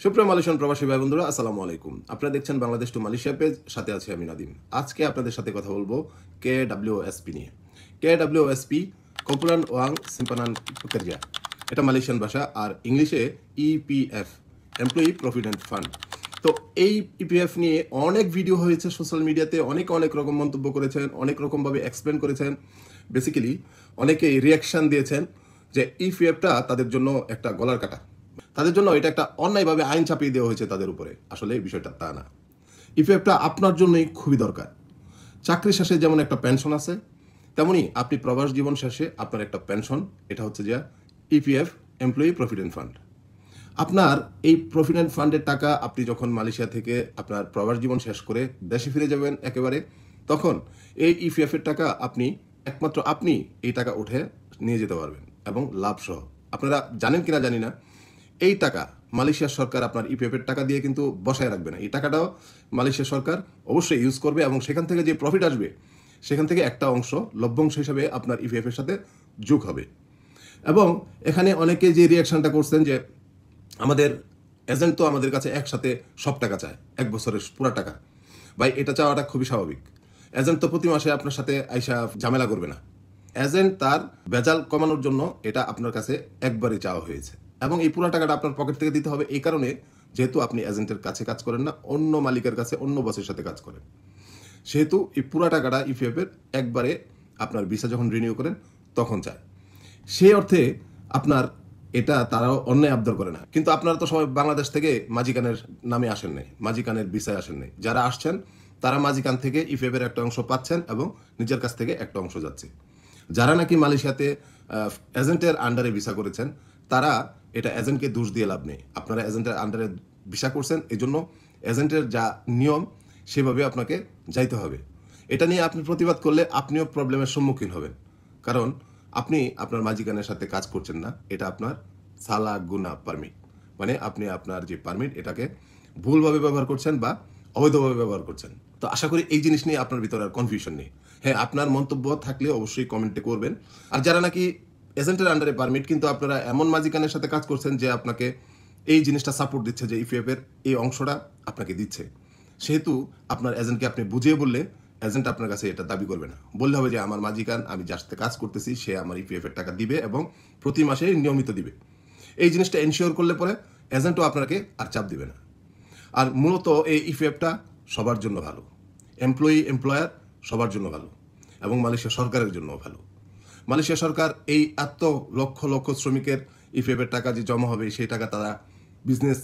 সুপ্রিয় মালয়েশিয়ান প্রবাসী ভাই বন্ধুরা, আসসালামু আলাইকুম। আপনারা দেখছেন বাংলাদেশ টু মালয়েশিয়া পেজ, সাথে আছি আমি নাদিম। আজকে আপনাদের সাথে কথা বলবো KWSP নিয়ে। KWSP কম্পুলান ওয়াং সিম্পানান পেকেরিয়া, এটা মালয়েশিয়ান ভাষা, আর ইংলিশে EPF, এমপ্লয়ি প্রভিডেন্ট ফান্ড। তো এই ইপিএফ নিয়ে অনেক ভিডিও হয়েছে সোশ্যাল মিডিয়াতে, অনেক রকম মন্তব্য করেছেন, অনেক রকমভাবে এক্সপ্লেন করেছেন। বেসিক্যালি অনেকেই রিয়াকশান দিয়েছেন যে ইপিএফটা তাদের জন্য একটা গলার কাটা, তাদের জন্য এটা একটা অন্যায়ভাবে আইন চাপিয়ে দেওয়া হয়েছে তাদের উপরে। আসলে এই বিষয়টা তা না। ইপিএফটা আপনার জন্যই খুবই দরকার। চাকরি শেষে যেমন একটা পেনশন আছে, তেমনি আপনি প্রবাস জীবন শেষে আপনার একটা পেনশন, এটা হচ্ছে যে ইপিএফ, এমপ্লয়ি প্রভিডেন্ট ফান্ড। আপনার এই প্রভিডেন্ট ফান্ডের টাকা আপনি যখন মালয়েশিয়া থেকে আপনার প্রবাস জীবন শেষ করে দেশে ফিরে যাবেন একেবারে, তখন এই ইপিএফ এর টাকা একমাত্র আপনি এই টাকা উঠে নিয়ে যেতে পারবেন, এবং লাভ সহ। আপনারা জানেন কিনা জানি না, এই টাকা মালয়েশিয়ার সরকার আপনার ইপিএফ এর টাকা দিয়ে কিন্তু বসায় রাখবে না। এই টাকাটাও মালয়েশিয়া সরকার অবশ্যই ইউজ করবে, এবং সেখান থেকে যে প্রফিট আসবে সেখান থেকে একটা অংশ লভ্যাংশ হিসাবে আপনার ইপিএফ এর সাথে যোগ হবে। এবং এখানে অনেকে যে রিয়াকশনটা করছেন যে আমাদের এজেন্ট তো আমাদের কাছে একসাথে সব টাকা চায়, এক বছরের পুরো টাকা। ভাই, এটা চাওয়াটা খুবই স্বাভাবিক। এজেন্ট তো প্রতি মাসে আপনার সাথে আইসা ঝামেলা করবে না। এজেন্ট তার ভেজাল কমানোর জন্য এটা আপনার কাছে একবারই চাওয়া হয়েছে, এবং এই পুরো টাকাটা আপনার পকেট থেকে দিতে হবে। এই কারণে, যেহেতু আপনি এজেন্টের কাছে কাজ করেন না, অন্য মালিকের কাছে, অন্য বসের সাথে কাজ করেন, সেহেতু এই পুরো টাকাটা ইপিএফ এর একবারে আপনার ভিসা যখন রিনিউ করেন তখন চায়। সেই অর্থে আপনার এটা তারাও অন্যায় আবদার করে না। কিন্তু আপনারা তো সবাই বাংলাদেশ থেকে মাজিকানের নামে আসেন নাই, মাজিকানের ভিসায় আসেন নাই। যারা আসছেন তারা মাজিকান থেকে ইপিএফ এর একটা অংশ পাচ্ছেন এবং নিজের কাছ থেকে একটা অংশ যাচ্ছে। যারা নাকি মালয়েশিয়াতে এজেন্টের আন্ডারে ভিসা করেছেন, তারা এটা এজেন্টকে দোষ দিয়ে লাভ নেই। আপনারা এজেন্টের আন্ডারে ভিসা করছেন, এই জন্য এজেন্টের যা নিয়ম সেভাবে আপনাকে যাইতে হবে। এটা নিয়ে আপনি প্রতিবাদ করলে আপনিও প্রবলেমের সম্মুখীন হবেন, কারণ আপনি আপনার মাজিকানের সাথে কাজ করছেন না। এটা আপনার সালা গুনা পারমিট, মানে আপনি আপনার যে পারমিট এটাকে ভুলভাবে ব্যবহার করছেন বা অবৈধভাবে ব্যবহার করছেন। তো আশা করি এই জিনিস নিয়ে আপনার ভিতরে আর কনফিউশন নেই। হ্যাঁ, আপনার মন্তব্য থাকলে অবশ্যই কমেন্টে করবেন। আর যারা নাকি এজেন্টের আন্ডারে পারমিট, কিন্তু আপনারা এমন মাজিকানের সাথে কাজ করছেন যে আপনাকে এই জিনিসটা সাপোর্ট দিচ্ছে, যে ইপিএফ এর এই অংশটা আপনাকে দিচ্ছে, সেহেতু আপনার এজেন্টকে আপনি বুঝিয়ে বললে এজেন্ট আপনার কাছে এটা দাবি করবে না। বললে হবে যে আমার মাজিকান, আমি যার সাথে কাজ করতেছি, সে আমার ইপিএফ এর টাকা দিবে এবং প্রতি মাসে নিয়মিত দিবে। এই জিনিসটা এনশিওর করলে পরে এজেন্টও আপনাকে আর চাপ দিবে না। আর মূলত এই ইপিএফটা সবার জন্য ভালো, এমপ্লয়ি এমপ্লয়ার সবার জন্য ভালো, এবং মালয়েশিয়া সরকারের জন্য ভালো। মালয়েশিয়া সরকার এই এত লক্ষ লক্ষ শ্রমিকের ইপিএফ এর টাকা যে জমা হবে, সেই টাকা তারা বিজনেস